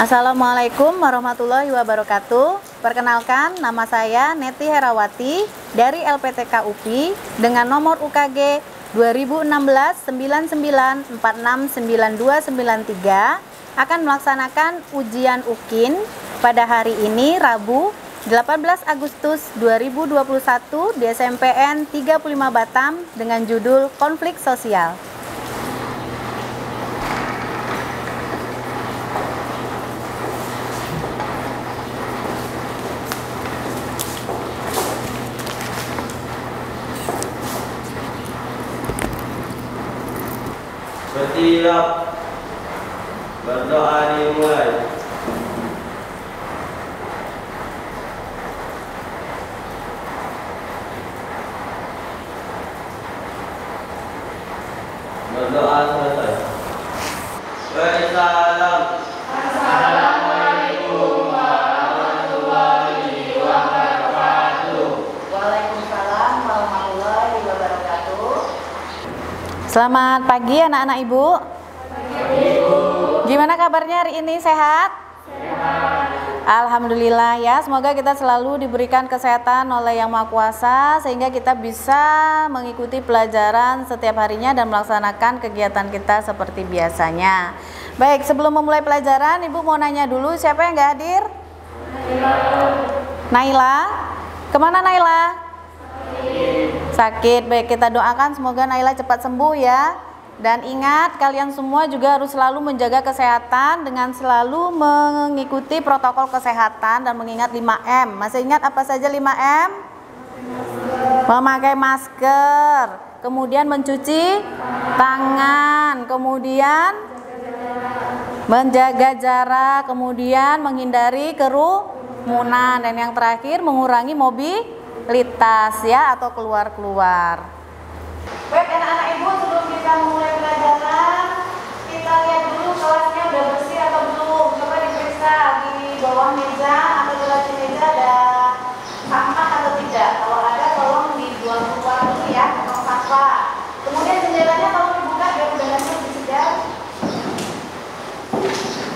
Assalamualaikum warahmatullahi wabarakatuh. Perkenalkan, nama saya Neti Herawati dari LPTK UPI dengan nomor UKG 2016-99469293 akan melaksanakan ujian UKIN pada hari ini Rabu 18 Agustus 2021 di SMPN 35 Batam dengan judul Konflik Sosial. Bersiap, berdoa dimulai. Berdoa selesai. Wassalam. Assalamualaikum warahmatullahi wabarakatuh. Waalaikumsalam warahmatullahi wabarakatuh. Selamat pagi anak-anak Ibu. Gimana kabarnya hari ini, sehat? Sehat. Alhamdulillah ya, semoga kita selalu diberikan kesehatan oleh Yang Maha Kuasa sehingga kita bisa mengikuti pelajaran setiap harinya dan melaksanakan kegiatan kita seperti biasanya. Baik, sebelum memulai pelajaran, Ibu mau nanya dulu, siapa yang nggak hadir? Naila. Kemana Naila? Sakit. Baik, kita doakan semoga Naila cepat sembuh ya. Dan ingat, kalian semua juga harus selalu menjaga kesehatan dengan selalu mengikuti protokol kesehatan dan mengingat 5M. Masih ingat apa saja 5M? Memakai masker, kemudian mencuci tangan, kemudian menjaga jarak, kemudian menghindari kerumunan, dan yang terakhir mengurangi mobilitas ya atau keluar-keluar. Baik anak-anak Ibu, sebelum kita memulai pelajaran, kita lihat dulu kelasnya udah bersih atau belum. Coba diperiksa di bawah meja atau di atas meja ada sampah atau tidak. Kalau ada tolong dibuang keluar dulu ya, tong sampah. Kemudian jendelanya tolong dibuka biar udaranya lebih segar.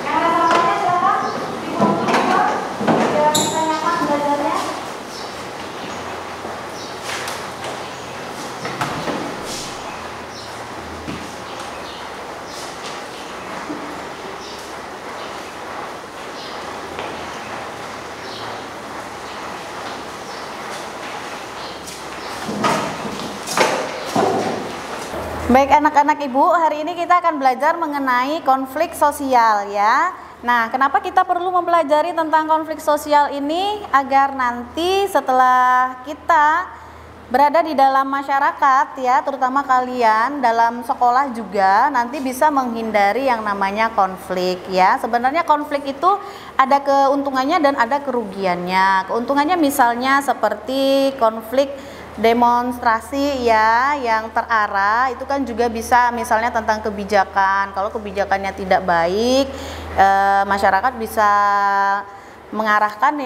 Yang ada sampahnya silakan dibuang keluar biar bisa nyaman belajarnya. Baik anak-anak Ibu, hari ini kita akan belajar mengenai konflik sosial ya. Nah, kenapa kita perlu mempelajari tentang konflik sosial ini? Agar nanti setelah kita berada di dalam masyarakat ya, terutama kalian dalam sekolah juga nanti bisa menghindari yang namanya konflik ya. Sebenarnya konflik itu ada keuntungannya dan ada kerugiannya. Keuntungannya misalnya seperti konflik demonstrasi ya yang terarah, itu kan juga bisa misalnya tentang kebijakan. Kalau kebijakannya tidak baik, masyarakat bisa mengarahkan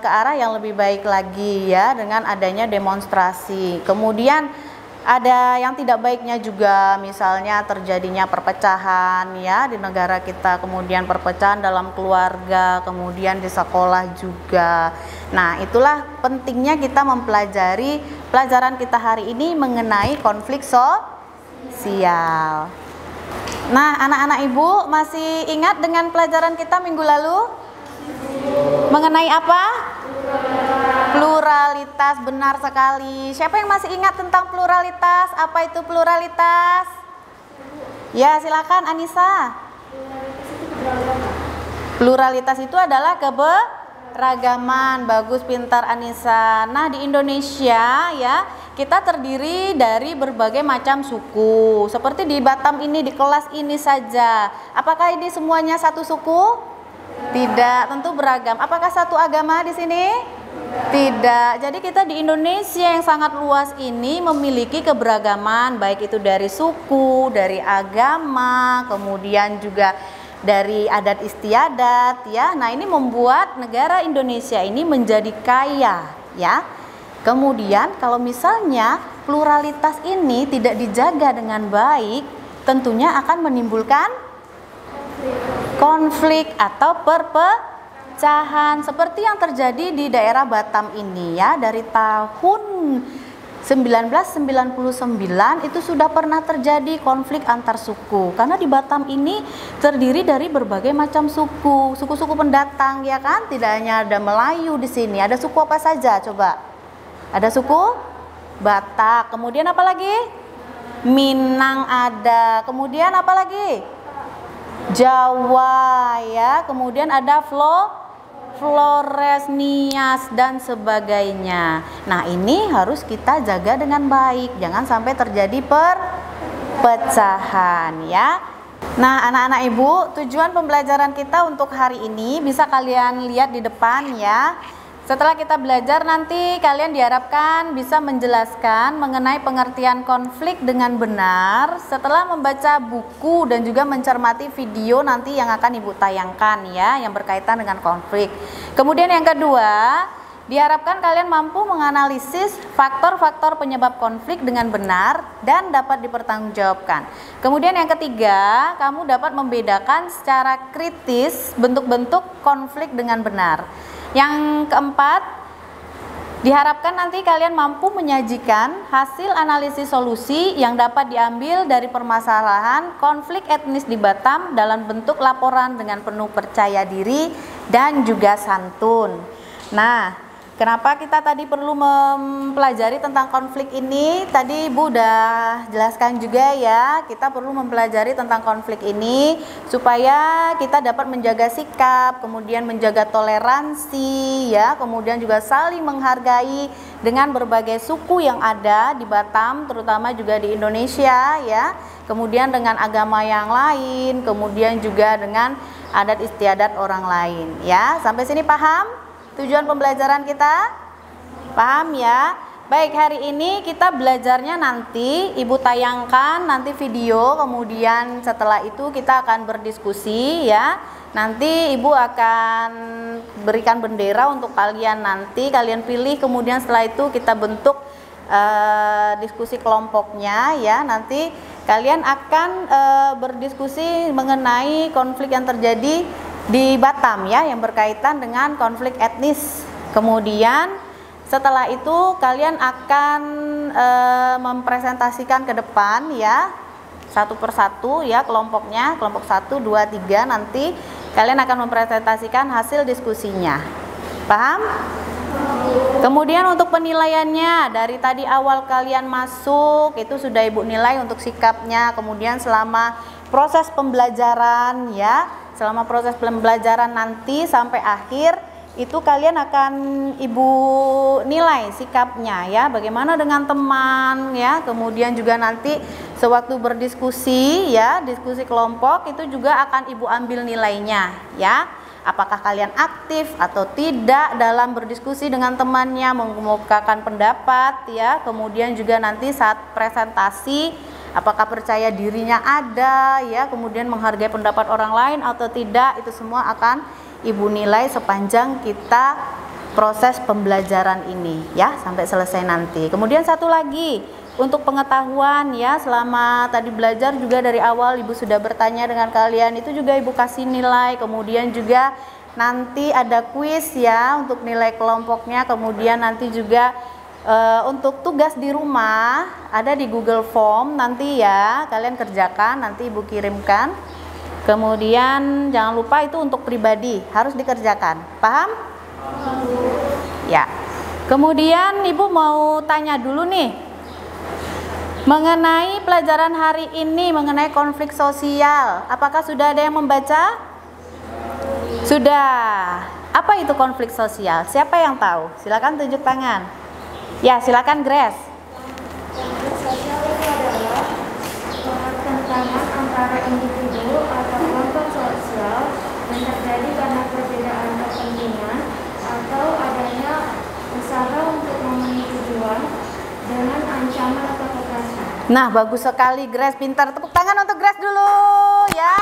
ke arah yang lebih baik lagi ya dengan adanya demonstrasi. Kemudian ada yang tidak baiknya juga, misalnya terjadinya perpecahan ya di negara kita, kemudian perpecahan dalam keluarga, kemudian di sekolah juga. Nah, itulah pentingnya kita mempelajari pelajaran kita hari ini mengenai konflik sosial. Nah, anak-anak Ibu masih ingat dengan pelajaran kita minggu lalu? Mengenai apa? Pluralitas, benar sekali. Siapa yang masih ingat tentang pluralitas? Apa itu pluralitas? Ya, silakan Anissa. Pluralitas itu adalah keberagaman. Bagus, pintar Anissa. Nah, di Indonesia ya, kita terdiri dari berbagai macam suku. Seperti di Batam ini, di kelas ini saja. Apakah ini semuanya satu suku? Tidak, tentu beragam. Apakah satu agama di sini? Tidak. Jadi kita di Indonesia yang sangat luas ini memiliki keberagaman, baik itu dari suku, dari agama, kemudian juga dari adat istiadat ya. Nah, ini membuat negara Indonesia ini menjadi kaya ya. Kemudian kalau misalnya pluralitas ini tidak dijaga dengan baik, tentunya akan menimbulkan konflik atau perpecahan seperti yang terjadi di daerah Batam ini ya. Dari tahun 1999 itu sudah pernah terjadi konflik antar suku, karena di Batam ini terdiri dari berbagai macam suku, suku-suku pendatang ya kan. Tidak hanya ada Melayu di sini, ada suku apa saja coba? Ada suku Batak, kemudian apa lagi? Minang ada, kemudian apa lagi? Jawa ya, kemudian ada Flores, Nias dan sebagainya. Nah, ini harus kita jaga dengan baik, jangan sampai terjadi perpecahan ya. Nah, anak-anak Ibu, tujuan pembelajaran kita untuk hari ini bisa kalian lihat di depan ya. Setelah kita belajar nanti kalian diharapkan bisa menjelaskan mengenai pengertian konflik dengan benar setelah membaca buku dan juga mencermati video nanti yang akan Ibu tayangkan ya, yang berkaitan dengan konflik. Kemudian yang kedua, diharapkan kalian mampu menganalisis faktor-faktor penyebab konflik dengan benar dan dapat dipertanggungjawabkan. Kemudian yang ketiga, kamu dapat membedakan secara kritis bentuk-bentuk konflik dengan benar. Yang keempat, diharapkan nanti kalian mampu menyajikan hasil analisis solusi yang dapat diambil dari permasalahan konflik etnis di Batam dalam bentuk laporan dengan penuh percaya diri dan juga santun. Nah, kenapa kita tadi perlu mempelajari tentang konflik ini? Tadi Ibu udah jelaskan juga ya, kita perlu mempelajari tentang konflik ini supaya kita dapat menjaga sikap, kemudian menjaga toleransi ya, kemudian juga saling menghargai dengan berbagai suku yang ada di Batam, terutama juga di Indonesia ya, kemudian dengan agama yang lain, kemudian juga dengan adat istiadat orang lain ya. Sampai sini paham? Tujuan pembelajaran kita paham ya? Baik, hari ini kita belajarnya nanti Ibu tayangkan nanti video, kemudian setelah itu kita akan berdiskusi ya. Nanti Ibu akan berikan bendera untuk kalian, nanti kalian pilih, kemudian setelah itu kita bentuk diskusi kelompoknya ya. Nanti kalian akan berdiskusi mengenai konflik yang terjadi di Batam ya, yang berkaitan dengan konflik etnis. Kemudian setelah itu kalian akan mempresentasikan ke depan ya, satu persatu ya kelompoknya, kelompok 1, 2, 3, nanti kalian akan mempresentasikan hasil diskusinya. Paham? Kemudian untuk penilaiannya, dari tadi awal kalian masuk itu sudah Ibu nilai untuk sikapnya, kemudian selama proses pembelajaran ya, selama proses pembelajaran nanti sampai akhir itu kalian akan Ibu nilai sikapnya ya, bagaimana dengan teman ya, kemudian juga nanti sewaktu berdiskusi ya, diskusi kelompok itu juga akan Ibu ambil nilainya ya, apakah kalian aktif atau tidak dalam berdiskusi dengan temannya, mengemukakan pendapat ya, kemudian juga nanti saat presentasi apakah percaya dirinya ada ya, kemudian menghargai pendapat orang lain atau tidak, itu semua akan Ibu nilai sepanjang kita proses pembelajaran ini ya, sampai selesai nanti. Kemudian satu lagi untuk pengetahuan ya, selama tadi belajar juga dari awal Ibu sudah bertanya dengan kalian, itu juga Ibu kasih nilai. Kemudian juga nanti ada kuis ya untuk nilai kelompoknya, kemudian nanti juga untuk tugas di rumah ada di Google Form nanti ya, kalian kerjakan, nanti Ibu kirimkan. Kemudian jangan lupa itu untuk pribadi harus dikerjakan. Paham? Ya. Kemudian Ibu mau tanya dulu nih mengenai pelajaran hari ini mengenai konflik sosial. Apakah sudah ada yang membaca? Sudah. Apa itu konflik sosial? Siapa yang tahu? Silakan tunjuk tangan. Ya, silakan Grace. Konflik sosial itu adalah pertentangan antara individu atau kelompok sosial yang terjadi karena perbedaan kepentingan atau adanya usaha untuk memenuhi tujuan dengan ancaman atau kekerasan. Nah, bagus sekali Grace, pintar. Tepuk tangan untuk Grace dulu ya.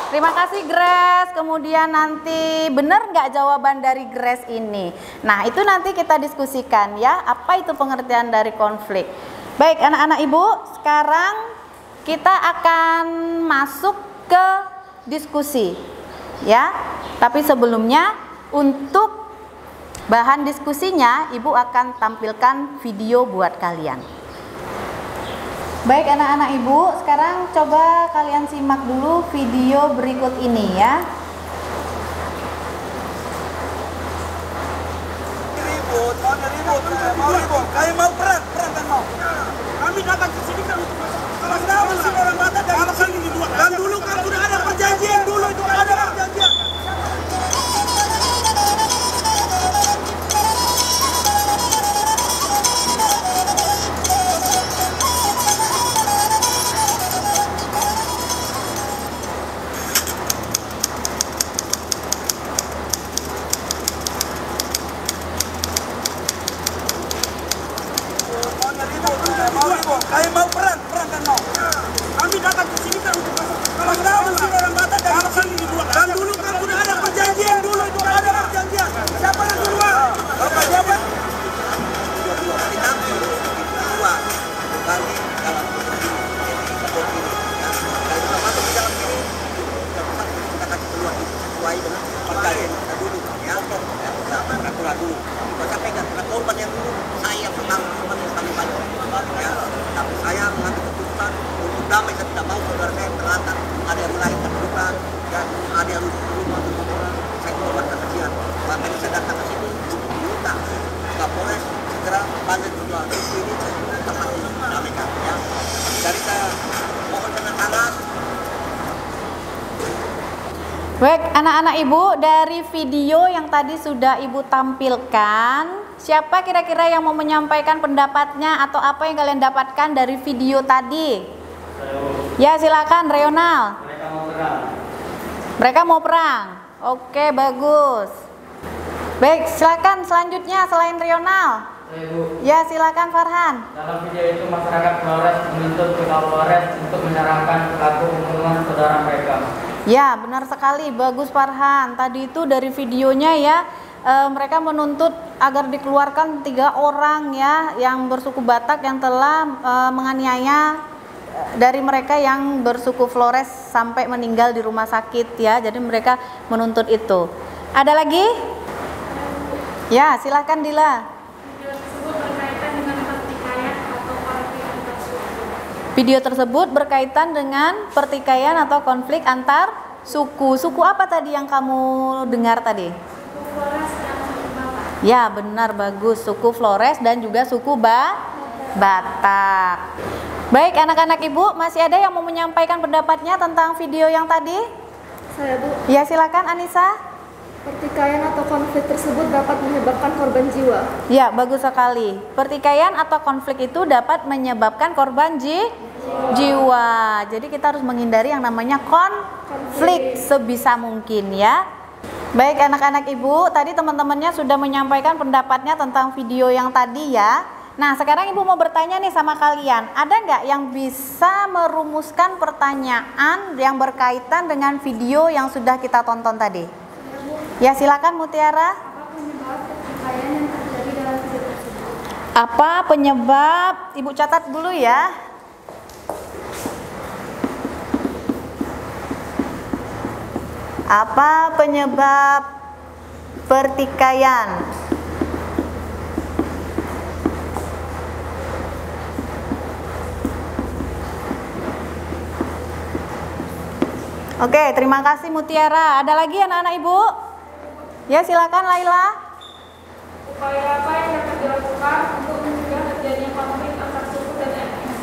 Terima kasih Grace. Kemudian nanti benar nggak jawaban dari Grace ini? Nah, itu nanti kita diskusikan ya, apa itu pengertian dari konflik. Baik anak-anak Ibu, sekarang kita akan masuk ke diskusi. Ya. Tapi sebelumnya untuk bahan diskusinya Ibu akan tampilkan video buat kalian. Baik anak-anak Ibu, sekarang coba kalian simak dulu video berikut ini ya. Ribut, kayak mau perang kan mau. Kami datang ke sini kan untuk kalau kenapa sih orang Batak kalau sini dua. Dan dulu kan sudah ada perjanjian dulu itu ada perjanjian. Kayak mau perang kan mau. Kami datang ke sini kan untuk kalau kenapa sih orang Batak kalau sini dua. Dan dulu kan sudah ada perjanjian dulu itu ada perjanjian. Siapa yang duluan? Bapak jabat. Saya mengambil keputusan untuk damai. Saya tidak mau saudara saya terlantar, ada yang lain terluka dan ada yang rumah orang. Saya mengeluarkan kasihan. Makanya saya datang ke sini untuk meminta Kapolres segera bantu juga ini tempat damaikan. Ya. Jadi saya mohon dengan sangat. Baik anak-anak Ibu, dari video yang tadi sudah Ibu tampilkan, siapa kira-kira yang mau menyampaikan pendapatnya atau apa yang kalian dapatkan dari video tadi? Ya silakan Reonal. Mereka mau perang. Mereka mau perang. Oke, bagus. Baik, silakan selanjutnya selain Reonal. Ibu, Ya silakan Farhan. dalam video itu masyarakat Flores menuntut ke Kapolres untuk menyerahkan pelaku pembunuhan saudara mereka. Ya benar sekali, bagus Farhan. Tadi itu dari videonya ya, mereka menuntut agar dikeluarkan 3 orang ya yang bersuku Batak yang telah menganiaya dari mereka yang bersuku Flores sampai meninggal di rumah sakit ya. Jadi mereka menuntut itu. Ada lagi? Ya silahkan Dila. Video tersebut berkaitan dengan pertikaian atau konflik antar suku. Suku apa tadi yang kamu dengar tadi? Ya benar, bagus. Suku Flores dan juga suku Batak. Baik anak-anak Ibu, masih ada yang mau menyampaikan pendapatnya tentang video yang tadi? Saya Bu, Ya silakan Anissa. pertikaian atau konflik tersebut dapat menyebabkan korban jiwa. Ya bagus sekali. Pertikaian atau konflik itu dapat menyebabkan korban jiwa. Jadi kita harus menghindari yang namanya konflik sebisa mungkin ya. Baik anak-anak Ibu, tadi teman-temannya sudah menyampaikan pendapatnya tentang video yang tadi ya. Nah sekarang Ibu mau bertanya nih sama kalian, ada nggak yang bisa merumuskan pertanyaan yang berkaitan dengan video yang sudah kita tonton tadi? Ya silakan Mutiara. Apa penyebab? Ibu catat dulu ya. Apa penyebab pertikaian? Oke, terima kasih Mutiara. Ada lagi anak-anak Ibu? Ya, silakan Laila. Upaya apa yang dapat dilakukan untuk mencegah terjadinya konflik antar suku dan etnis?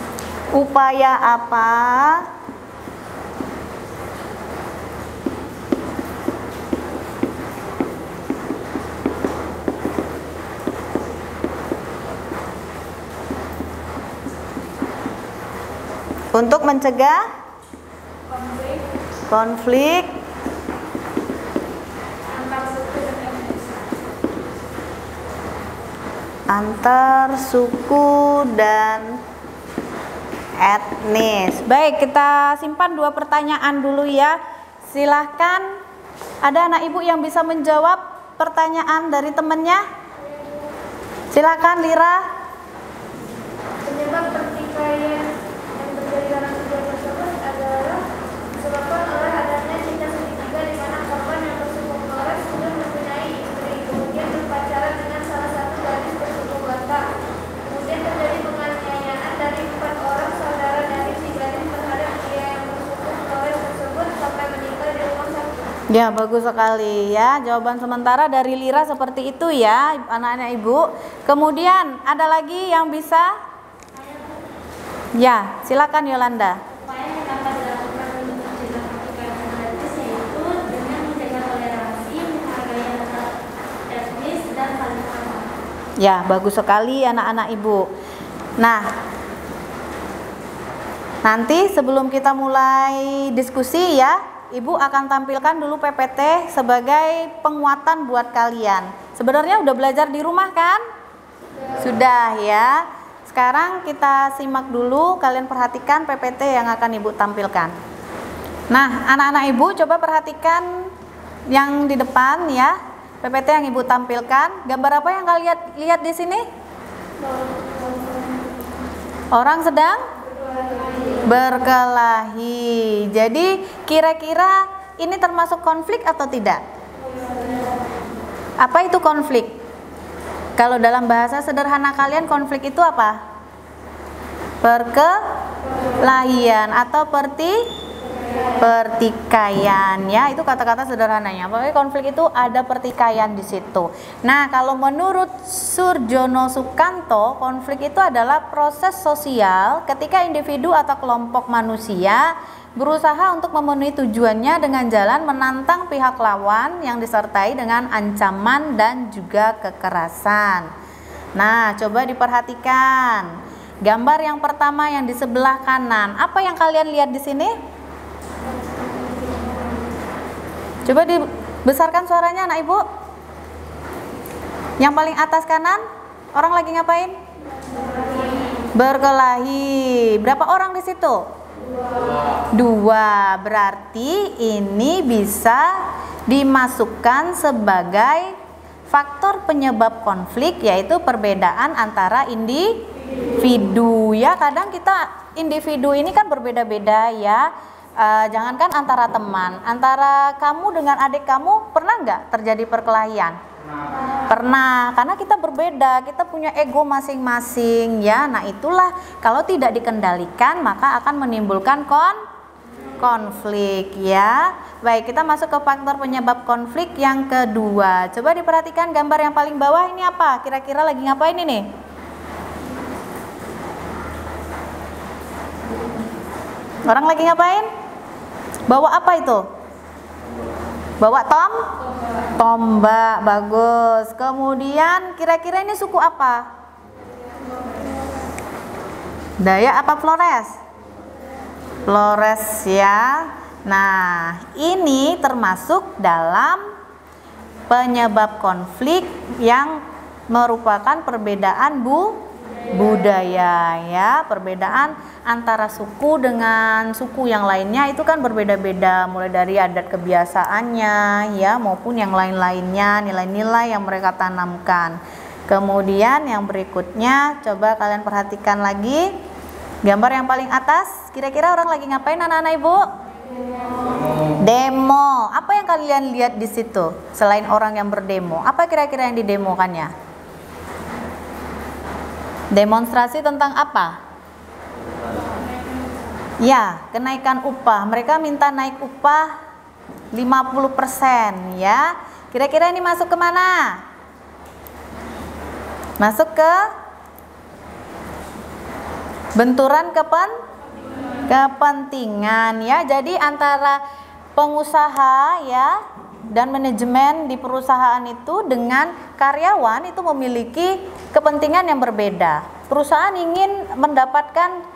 Upaya apa untuk mencegah konflik antar suku dan etnis. Baik, kita simpan 2 pertanyaan dulu ya. Silahkan, ada anak ibu yang bisa menjawab pertanyaan dari temannya? Silahkan Lira. Penyebab pertikaian yang terjadi dalam video tersebut adalah disebabkan oleh adanya cinta Ya, bagus sekali ya. Jawaban sementara dari Lira seperti itu ya, anak-anak Ibu. Kemudian ada lagi yang bisa? Ya, silakan Yolanda. Upaya yang dapat dilakukan untuk mencegah pertikaian gratis yaitu dengan menjaga toleransi, menghargai antar etnis dan saling ramah. Ya, bagus sekali anak-anak Ibu. Nah, nanti sebelum kita mulai diskusi ya, Ibu akan tampilkan dulu PPT sebagai penguatan buat kalian. Sebenarnya udah belajar di rumah kan? Sudah ya. Sekarang kita simak dulu, kalian perhatikan PPT yang akan Ibu tampilkan. Nah, anak-anak Ibu coba perhatikan yang di depan ya. PPT yang Ibu tampilkan. Gambar apa yang kalian lihat di sini? Orang sedang berkelahi. Jadi kira-kira ini termasuk konflik atau tidak? Apa itu konflik? Kalau dalam bahasa sederhana kalian, konflik itu apa? Perkelahian atau pertikaian ya, itu kata-kata sederhananya. Pokoknya konflik itu ada pertikaian di situ. Nah, kalau menurut Surjono Sukanto, konflik itu adalah proses sosial ketika individu atau kelompok manusia berusaha untuk memenuhi tujuannya dengan jalan menantang pihak lawan yang disertai dengan ancaman dan juga kekerasan. Nah, coba diperhatikan. Gambar yang pertama yang di sebelah kanan. Apa yang kalian lihat di sini? Coba dibesarkan suaranya anak Ibu. Yang paling atas kanan, orang lagi ngapain? Berkelahi. Berapa orang di situ? Dua. Berarti ini bisa dimasukkan sebagai faktor penyebab konflik, yaitu perbedaan antara individu ya. Kadang kita individu ini kan berbeda-beda ya. Jangankan antara teman, antara kamu dengan adik kamu pernah nggak terjadi perkelahian? Pernah, karena kita berbeda, kita punya ego masing-masing ya. Nah, itulah kalau tidak dikendalikan maka akan menimbulkan konflik ya. Baik, kita masuk ke faktor penyebab konflik yang kedua. Coba diperhatikan gambar yang paling bawah ini apa? Kira-kira lagi ngapain ini? Orang lagi ngapain? Bawa apa itu? Bawa tombak. Bagus. Kemudian kira-kira ini suku apa? Dayak apa Flores? Flores ya. Nah, ini termasuk dalam penyebab konflik yang merupakan perbedaan budaya ya. Perbedaan antara suku dengan suku yang lainnya itu kan berbeda-beda, mulai dari adat kebiasaannya ya maupun yang lain-lainnya, nilai-nilai yang mereka tanamkan. Kemudian yang berikutnya coba kalian perhatikan lagi gambar yang paling atas. Kira-kira orang lagi ngapain anak-anak Ibu? Demo. Apa yang kalian lihat di situ selain orang yang berdemo? Apa kira-kira yang didemokannya? Demonstrasi tentang apa? Ya, kenaikan upah. Mereka minta naik upah 50% ya. Kira-kira ini masuk ke mana? Masuk ke benturan kepentingan ya. Jadi antara pengusaha ya dan manajemen di perusahaan itu dengan karyawan itu memiliki kepentingan yang berbeda. Perusahaan ingin mendapatkan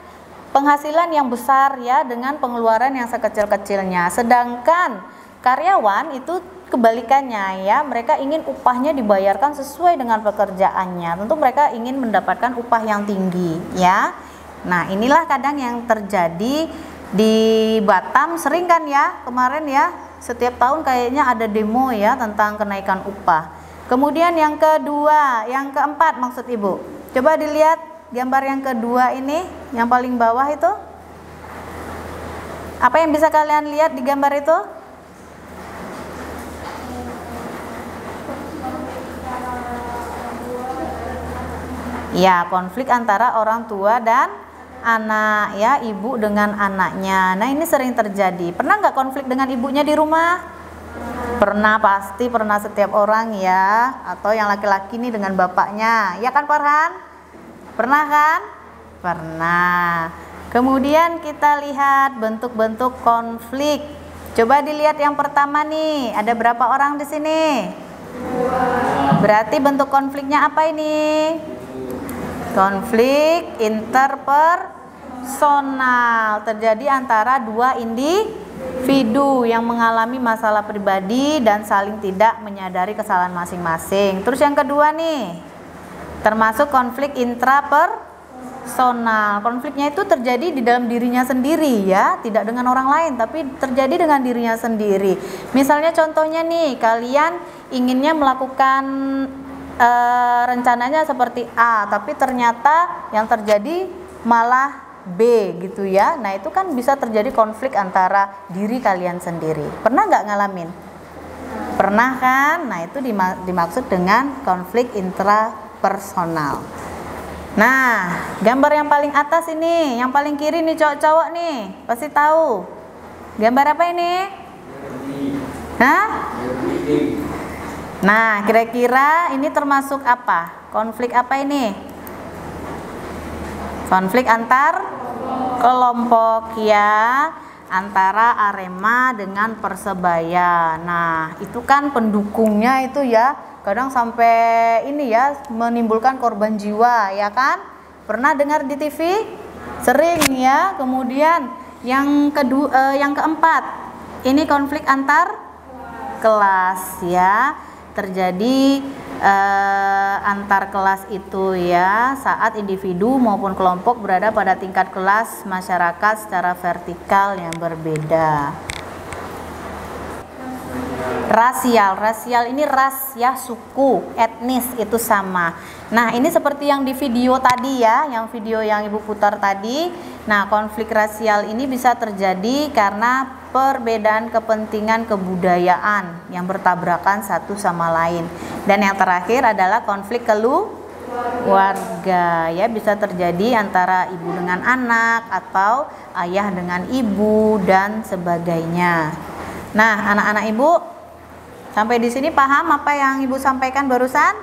penghasilan yang besar ya dengan pengeluaran yang sekecil-kecilnya. Sedangkan karyawan itu kebalikannya ya, mereka ingin upahnya dibayarkan sesuai dengan pekerjaannya. Tentu mereka ingin mendapatkan upah yang tinggi ya. Nah, inilah kadang yang terjadi di Batam, sering kan ya kemarin ya, setiap tahun kayaknya ada demo ya tentang kenaikan upah. Kemudian yang kedua, yang keempat maksud Ibu. Coba dilihat gambar yang kedua ini, yang paling bawah itu. Apa yang bisa kalian lihat di gambar itu? Ya, konflik antara orang tua dan anak ya, ibu dengan anaknya. Nah, ini sering terjadi. Pernah nggak konflik dengan ibunya di rumah? Pernah, pasti pernah setiap orang ya, atau yang laki-laki nih dengan bapaknya, ya kan Farhan? Pernah kan? Pernah. Kemudian kita lihat bentuk-bentuk konflik. Coba dilihat yang pertama nih, ada berapa orang di sini? Berarti bentuk konfliknya apa ini? Konflik interpersonal, terjadi antara dua individu yang mengalami masalah pribadi dan saling tidak menyadari kesalahan masing-masing. Terus yang kedua nih, termasuk konflik intrapersonal. Konfliknya itu terjadi di dalam dirinya sendiri ya, tidak dengan orang lain, tapi terjadi dengan dirinya sendiri. Misalnya contohnya nih, kalian inginnya melakukan rencananya seperti A, tapi ternyata yang terjadi malah B gitu ya. Nah itu kan bisa terjadi konflik antara diri kalian sendiri. Pernah nggak ngalamin? Pernah kan? Nah itu dimaksud dengan konflik intrapersonal. Nah gambar yang paling atas ini, yang paling kiri nih cowok-cowok nih, pasti tahu. Gambar apa ini? Hah? Nah, kira-kira ini termasuk apa? Konflik apa ini? Konflik antar kelompok ya, antara Arema dengan Persebaya. Nah, itu kan pendukungnya itu ya, kadang sampai ini ya, menimbulkan korban jiwa ya kan? Pernah dengar di TV? Sering ya. Kemudian yang keempat, ini konflik antar kelas ya. Terjadi antar kelas itu ya, saat individu maupun kelompok berada pada tingkat kelas masyarakat secara vertikal yang berbeda. Rasial ini ras ya, suku, etnis itu sama. Nah ini seperti yang di video tadi ya, yang video yang ibu putar tadi. Nah konflik rasial ini bisa terjadi karena perbedaan kepentingan kebudayaan yang bertabrakan satu sama lain. Dan yang terakhir adalah konflik keluarga ya, bisa terjadi antara ibu dengan anak atau ayah dengan ibu dan sebagainya. Nah anak-anak ibu, sampai di sini paham apa yang ibu sampaikan barusan?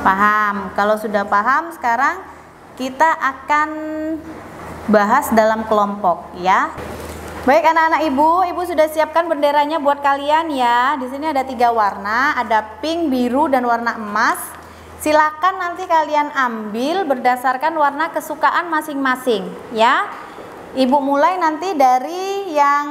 Paham. Kalau sudah paham, sekarang kita akan bahas dalam kelompok ya. Baik anak-anak ibu sudah siapkan benderanya buat kalian ya. Di sini ada 3 warna, ada pink, biru, dan warna emas. Silakan nanti kalian ambil berdasarkan warna kesukaan masing-masing ya. Ibu mulai nanti dari yang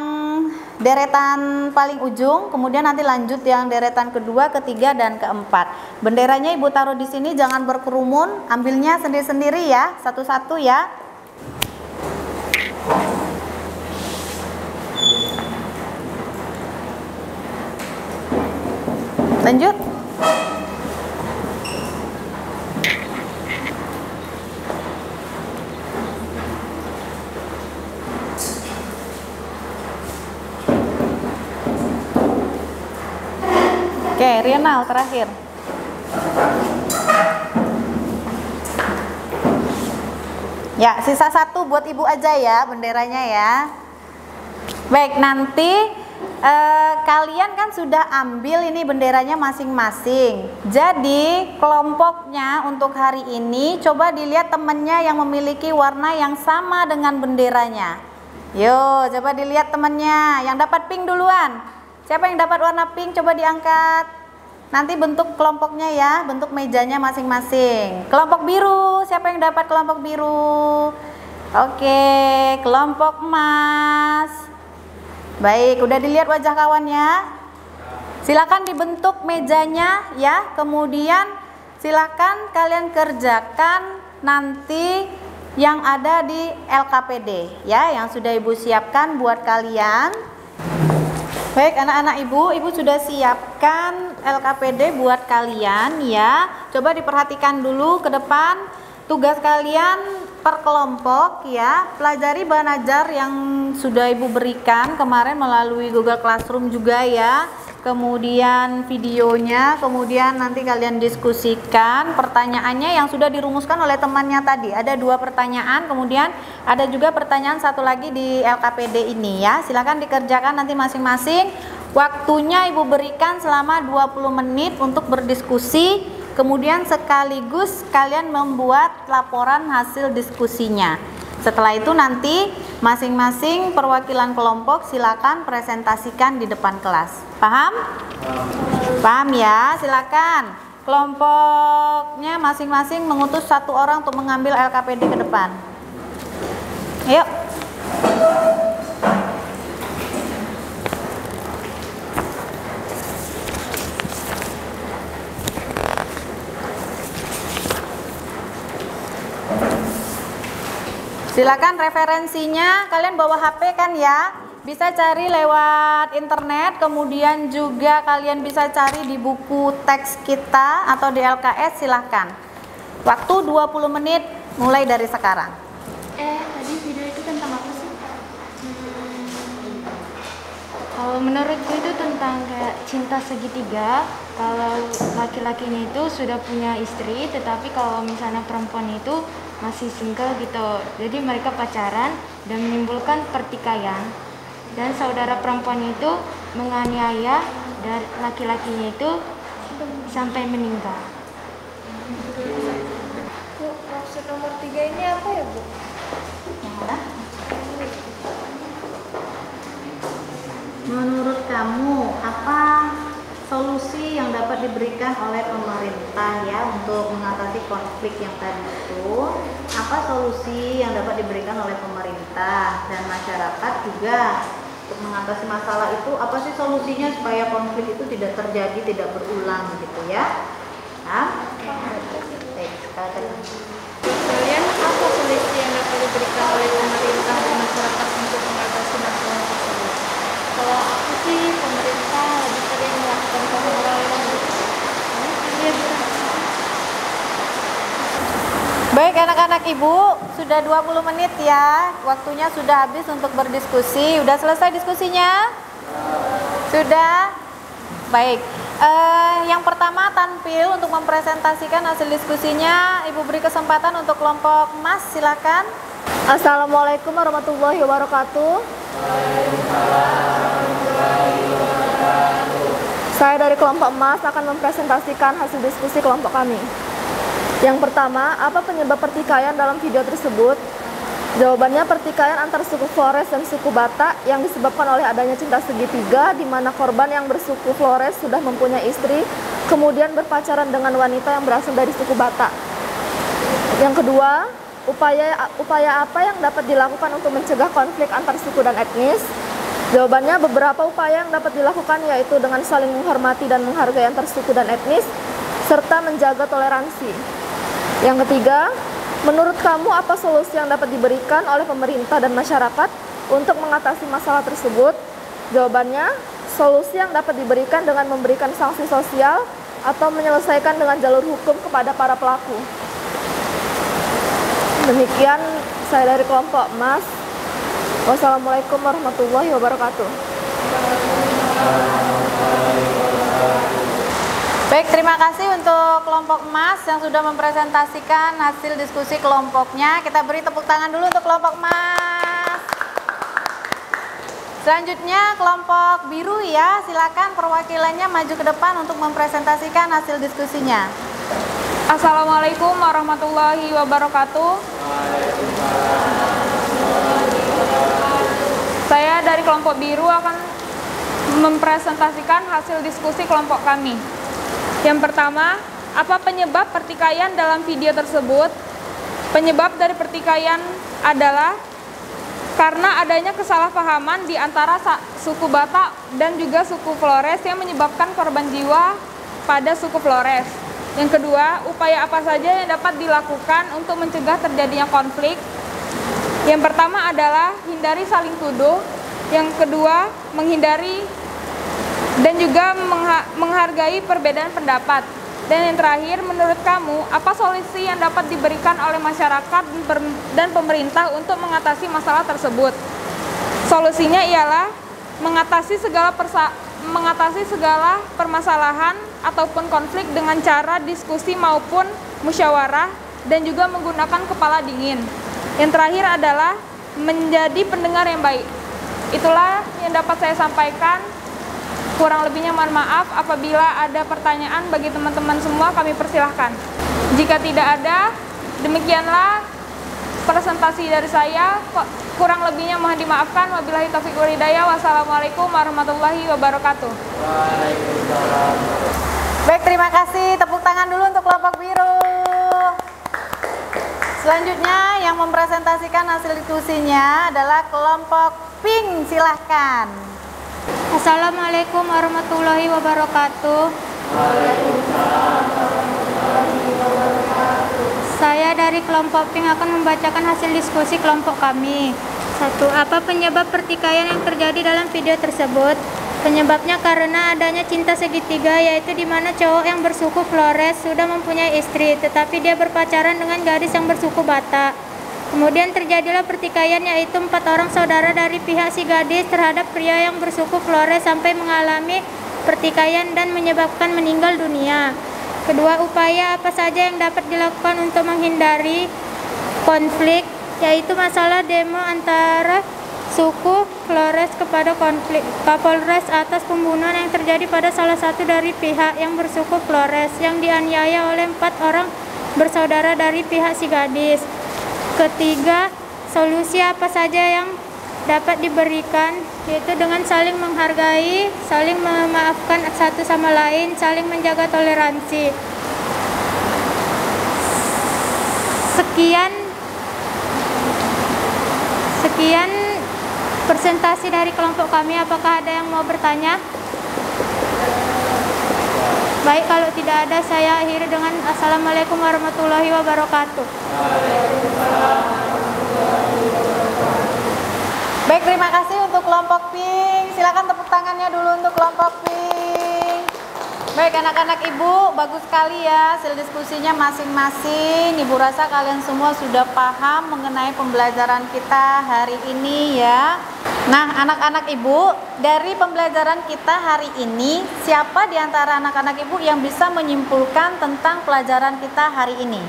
deretan paling ujung, kemudian nanti lanjut yang deretan kedua, ketiga, dan keempat. Benderanya ibu taruh di sini, jangan berkerumun, ambilnya sendiri-sendiri ya, satu-satu ya. Lanjut. Oke, Rienal terakhir. Ya, sisa 1 buat ibu aja ya benderanya ya. Baik, nanti kalian kan sudah ambil ini benderanya masing-masing. Jadi kelompoknya untuk hari ini coba dilihat temennya yang memiliki warna yang sama dengan benderanya. Yo, coba dilihat temennya yang dapat pink duluan. Siapa yang dapat warna pink? Coba diangkat. Nanti bentuk kelompoknya ya, bentuk mejanya masing-masing. Kelompok biru, siapa yang dapat kelompok biru? Oke, kelompok emas. Baik, udah dilihat wajah kawannya? Silakan dibentuk mejanya ya. Kemudian silakan kalian kerjakan nanti yang ada di LKPD ya, yang sudah ibu siapkan buat kalian. Baik anak-anak ibu sudah siapkan LKPD buat kalian ya. Coba diperhatikan dulu ke depan. Tugas kalian per kelompok ya, pelajari bahan ajar yang sudah ibu berikan kemarin melalui Google Classroom juga ya. Kemudian videonya, kemudian nanti kalian diskusikan pertanyaannya yang sudah dirumuskan oleh temannya tadi. Ada 2 pertanyaan, kemudian ada juga pertanyaan satu lagi di LKPD ini ya. Silakan dikerjakan nanti masing-masing. Waktunya Ibu berikan selama 20 menit untuk berdiskusi, kemudian sekaligus kalian membuat laporan hasil diskusinya. Setelah itu nanti masing-masing perwakilan kelompok silakan presentasikan di depan kelas. Paham? Paham ya? Silakan. Kelompoknya masing-masing mengutus 1 orang untuk mengambil LKPD ke depan. Yuk. Silakan referensinya, kalian bawa HP kan ya? Bisa cari lewat internet, kemudian juga kalian bisa cari di buku teks kita atau di LKS, silahkan. Waktu 20 menit mulai dari sekarang. Tadi video itu tentang apa sih? Kalau menurutku itu tentang kayak cinta segitiga. Kalau laki-lakinya itu sudah punya istri, tetapi kalau misalnya perempuan itu masih single gitu. Jadi mereka pacaran dan menimbulkan pertikaian. Dan saudara perempuan itu menganiaya dan laki-lakinya itu sampai meninggal. Bu, maksud nomor 3 ini apa ya, Bu? Menurut kamu apa solusi yang dapat diberikan oleh pemerintah ya untuk mengatasi konflik yang tadi itu? Apa solusi yang dapat diberikan oleh pemerintah dan masyarakat juga untuk mengatasi masalah itu? Apa sih solusinya supaya konflik itu tidak terjadi, tidak berulang gitu ya? Nah, Kemudian apa solusi yang dapat diberikan oleh pemerintah dan masyarakat untuk mengatasi masalah tersebut? Kalau aku sih pemerintah lebih sering melakukan pengelolaan. baik anak-anak Ibu, sudah 20 menit ya. Waktunya sudah habis untuk berdiskusi. Udah selesai diskusinya? Sudah? Baik. Yang pertama tampil untuk mempresentasikan hasil diskusinya. Ibu beri kesempatan untuk kelompok emas, silakan. Assalamualaikum warahmatullahi wabarakatuh. Saya dari kelompok emas akan mempresentasikan hasil diskusi kelompok kami. Yang pertama, apa penyebab pertikaian dalam video tersebut? Jawabannya pertikaian antar suku Flores dan suku Batak yang disebabkan oleh adanya cinta segitiga di mana korban yang bersuku Flores sudah mempunyai istri, kemudian berpacaran dengan wanita yang berasal dari suku Batak. Yang kedua, upaya apa yang dapat dilakukan untuk mencegah konflik antar suku dan etnis? Jawabannya beberapa upaya yang dapat dilakukan yaitu dengan saling menghormati dan menghargai antar suku dan etnis serta menjaga toleransi. Yang ketiga, menurut kamu apa solusi yang dapat diberikan oleh pemerintah dan masyarakat untuk mengatasi masalah tersebut? Jawabannya, solusi yang dapat diberikan dengan memberikan sanksi sosial atau menyelesaikan dengan jalur hukum kepada para pelaku. Demikian saya dari kelompok emas. Wassalamualaikum warahmatullahi wabarakatuh. Baik, terima kasih untuk kelompok emas yang sudah mempresentasikan hasil diskusi kelompoknya. Kita beri tepuk tangan dulu untuk kelompok emas. Selanjutnya kelompok biru ya, silakan perwakilannya maju ke depan untuk mempresentasikan hasil diskusinya. Assalamualaikum warahmatullahi wabarakatuh. Saya dari kelompok biru akan mempresentasikan hasil diskusi kelompok kami. Yang pertama, apa penyebab pertikaian dalam video tersebut? Penyebab dari pertikaian adalah karena adanya kesalahpahaman di antara suku Batak dan juga suku Flores yang menyebabkan korban jiwa pada suku Flores. Yang kedua, upaya apa saja yang dapat dilakukan untuk mencegah terjadinya konflik? Yang pertama adalah hindari saling tuduh. Yang kedua, menghindari dan juga menghargai perbedaan pendapat. Dan yang terakhir, menurut kamu, apa solusi yang dapat diberikan oleh masyarakat dan pemerintah untuk mengatasi masalah tersebut? Solusinya ialah mengatasi segala permasalahan ataupun konflik dengan cara diskusi maupun musyawarah dan juga menggunakan kepala dingin. Yang terakhir adalah menjadi pendengar yang baik. Itulah yang dapat saya sampaikan. Kurang lebihnya mohon maaf. Apabila ada pertanyaan bagi teman-teman semua, kami persilahkan. Jika tidak ada, demikianlah presentasi dari saya. Kurang lebihnya mohon dimaafkan. Wabillahi taufiq wal hidayah. Wassalamualaikum warahmatullahi wabarakatuh. Waalaikumsalam. Baik, terima kasih. Tepuk tangan dulu untuk kelompok biru. Selanjutnya yang mempresentasikan hasil diskusinya adalah kelompok pink. Silahkan. Assalamualaikum warahmatullahi wabarakatuh. Saya dari kelompok pink akan membacakan hasil diskusi kelompok kami. 1. Apa penyebab pertikaian yang terjadi dalam video tersebut? Penyebabnya karena adanya cinta segitiga, yaitu di mana cowok yang bersuku Flores sudah mempunyai istri, tetapi dia berpacaran dengan gadis yang bersuku Batak. Kemudian terjadilah pertikaian, yaitu 4 orang saudara dari pihak si gadis terhadap pria yang bersuku Flores sampai mengalami pertikaian dan menyebabkan meninggal dunia. Kedua, upaya apa saja yang dapat dilakukan untuk menghindari konflik, yaitu masalah demo antara suku Flores kepada konflik Kapolres atas pembunuhan yang terjadi pada salah satu dari pihak yang bersuku Flores yang dianiaya oleh 4 orang bersaudara dari pihak si gadis. Ketiga, solusi apa saja yang dapat diberikan, yaitu dengan saling menghargai, saling memaafkan satu sama lain, saling menjaga toleransi. Sekian presentasi dari kelompok kami. Apakah ada yang mau bertanya? Baik, kalau tidak ada, saya akhiri dengan Assalamualaikum warahmatullahi wabarakatuh. Baik, terima kasih untuk kelompok pink. Silakan tepuk tangannya dulu untuk kelompok pink. Baik, anak-anak ibu, bagus sekali ya hasil diskusinya masing-masing. Ibu rasa kalian semua sudah paham mengenai pembelajaran kita hari ini ya. Nah, anak-anak ibu, dari pembelajaran kita hari ini, siapa di antara anak-anak ibu yang bisa menyimpulkan tentang pelajaran kita hari ini?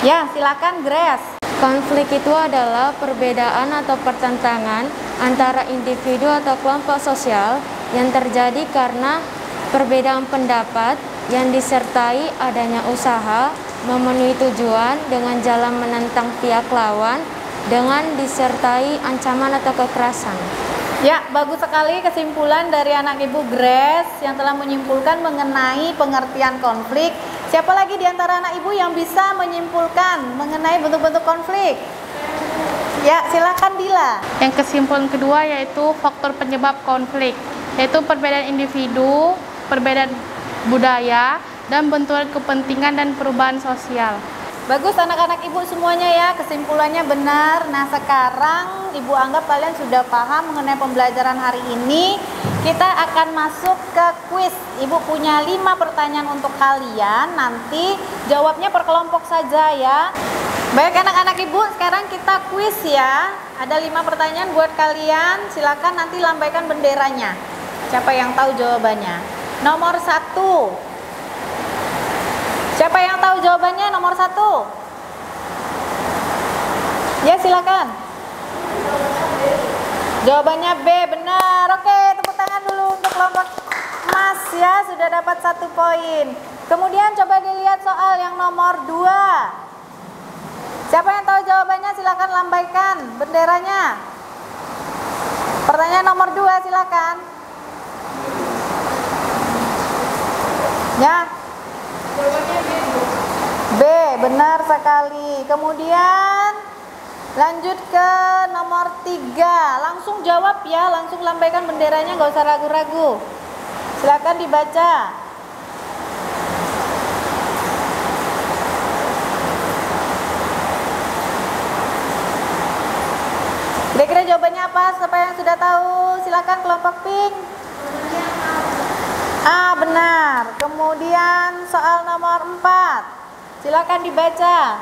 Ya, silakan Grace. Konflik itu adalah perbedaan atau pertentangan antara individu atau kelompok sosial yang terjadi karena perbedaan pendapat yang disertai adanya usaha memenuhi tujuan dengan jalan menentang pihak lawan dengan disertai ancaman atau kekerasan. Ya, bagus sekali kesimpulan dari anak ibu Grace yang telah menyimpulkan mengenai pengertian konflik. Siapa lagi di antara anak ibu yang bisa menyimpulkan mengenai bentuk-bentuk konflik? Ya, silakan Dila. Yang kesimpulan kedua yaitu faktor penyebab konflik, yaitu perbedaan individu, perbedaan budaya, dan benturan kepentingan dan perubahan sosial. Bagus anak-anak ibu semuanya ya, kesimpulannya benar. Nah, sekarang ibu anggap kalian sudah paham mengenai pembelajaran hari ini. Kita akan masuk ke kuis. Ibu punya 5 pertanyaan untuk kalian. Nanti jawabnya per kelompok saja ya. Baik anak-anak ibu, sekarang kita kuis ya. Ada 5 pertanyaan buat kalian. Silakan nanti lambaikan benderanya. Siapa yang tahu jawabannya? Nomor 1. Siapa yang tahu jawabannya nomor 1? Ya, silakan. Jawabannya B, benar. Oke, tepuk tangan dulu untuk kelompok emas ya, sudah dapat 1 poin. Kemudian coba dilihat soal yang nomor 2. Siapa yang tahu jawabannya silakan lambaikan benderanya. Pertanyaan nomor 2 silakan. Ya. B, benar sekali. Kemudian lanjut ke nomor 3. Langsung jawab ya, langsung lambaikan benderanya, nggak usah ragu-ragu. Silakan dibaca. Kira-kira jawabannya apa? Siapa yang sudah tahu? Silakan kelompok pink. A, benar. Kemudian soal nomor 4. Silakan dibaca.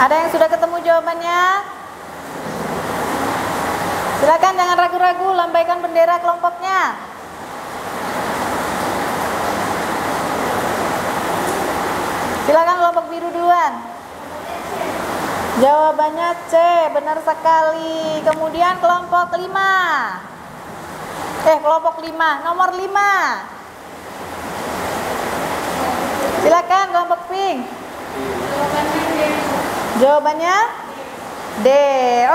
Ada yang sudah ketemu jawabannya? Silakan jangan ragu-ragu, lambaikan bendera kelompoknya. Silakan kelompok biru duluan. Jawabannya C, benar sekali. Kemudian kelompok 5. Kelompok 5, nomor 5. Silakan kelompok pink. Jawabannya D.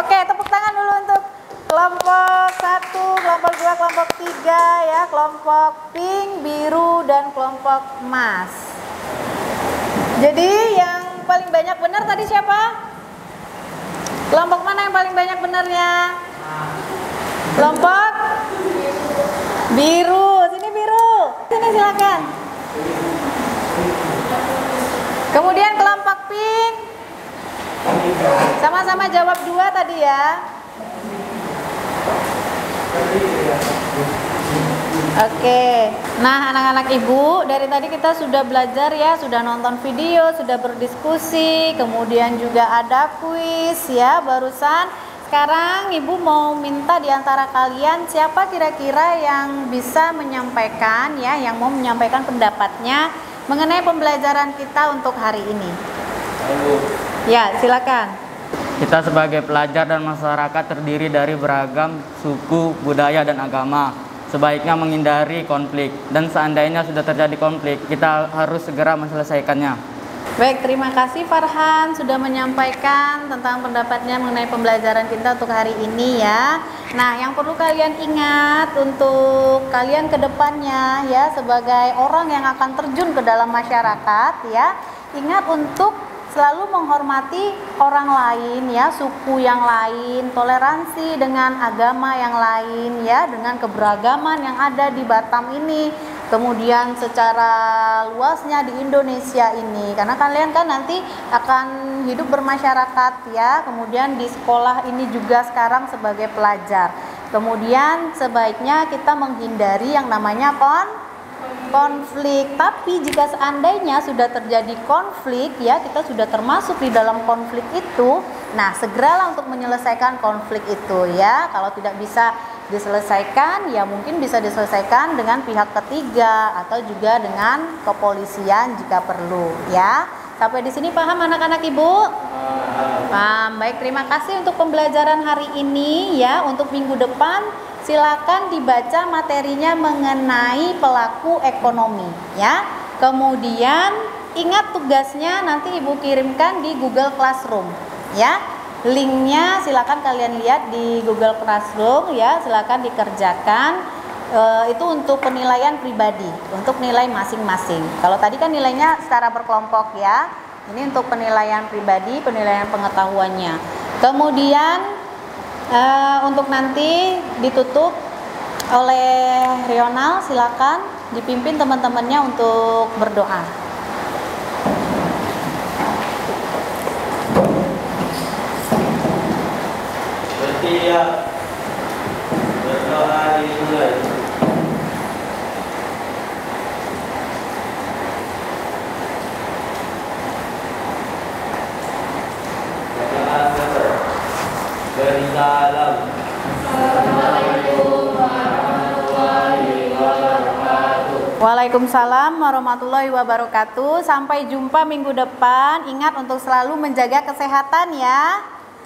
Oke, tepuk tangan dulu untuk kelompok 1, kelompok 2, kelompok 3 ya. Kelompok pink, biru, dan kelompok emas. Jadi yang paling banyak benar tadi siapa? Kelompok mana yang paling banyak benarnya? Kelompok biru. Sini biru. Sini silakan. Kemudian kelompok pink. Sama-sama jawab 2 tadi ya. Oke. Nah, anak-anak ibu, dari tadi kita sudah belajar ya, sudah nonton video, sudah berdiskusi, kemudian juga ada kuis ya barusan. Sekarang ibu mau minta di antara kalian siapa kira-kira yang bisa menyampaikan ya, yang mau menyampaikan pendapatnya mengenai pembelajaran kita untuk hari ini. Ya, silakan. Kita sebagai pelajar dan masyarakat terdiri dari beragam suku, budaya, dan agama. Sebaiknya menghindari konflik, dan seandainya sudah terjadi konflik, kita harus segera menyelesaikannya. Baik, terima kasih Farhan sudah menyampaikan tentang pendapatnya mengenai pembelajaran kita untuk hari ini ya. Nah, yang perlu kalian ingat untuk kalian ke depannya ya, sebagai orang yang akan terjun ke dalam masyarakat ya, ingat untuk selalu menghormati orang lain ya, suku yang lain, toleransi dengan agama yang lain ya, dengan keberagaman yang ada di Batam ini, kemudian secara luasnya di Indonesia ini, karena kalian kan nanti akan hidup bermasyarakat ya, kemudian di sekolah ini juga sekarang sebagai pelajar. Kemudian sebaiknya kita menghindari yang namanya konflik. Tapi jika seandainya sudah terjadi konflik ya, kita sudah termasuk di dalam konflik itu, nah segeralah untuk menyelesaikan konflik itu ya. Kalau tidak bisa diselesaikan ya mungkin bisa diselesaikan dengan pihak ketiga atau juga dengan kepolisian jika perlu ya. Sampai di sini paham anak-anak ibu? Paham. Baik, terima kasih untuk pembelajaran hari ini ya. Untuk minggu depan silakan dibaca materinya mengenai pelaku ekonomi ya. Kemudian ingat tugasnya nanti ibu kirimkan di Google Classroom ya. Linknya silakan kalian lihat di Google Classroom ya. Silakan dikerjakan. Itu untuk penilaian pribadi, untuk nilai masing-masing. Kalau tadi kan nilainya secara berkelompok ya. Ini untuk penilaian pribadi, penilaian pengetahuannya. Kemudian untuk nanti ditutup oleh Rional, silakan dipimpin teman-temannya untuk berdoa. Bersiap, berdoa dimulai. Beri salam. Assalamualaikum warahmatullahi wabarakatuh. Waalaikumsalam warahmatullahi wabarakatuh. Sampai jumpa minggu depan. Ingat untuk selalu menjaga kesehatan ya.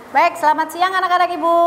Baik, selamat siang anak-anak ibu.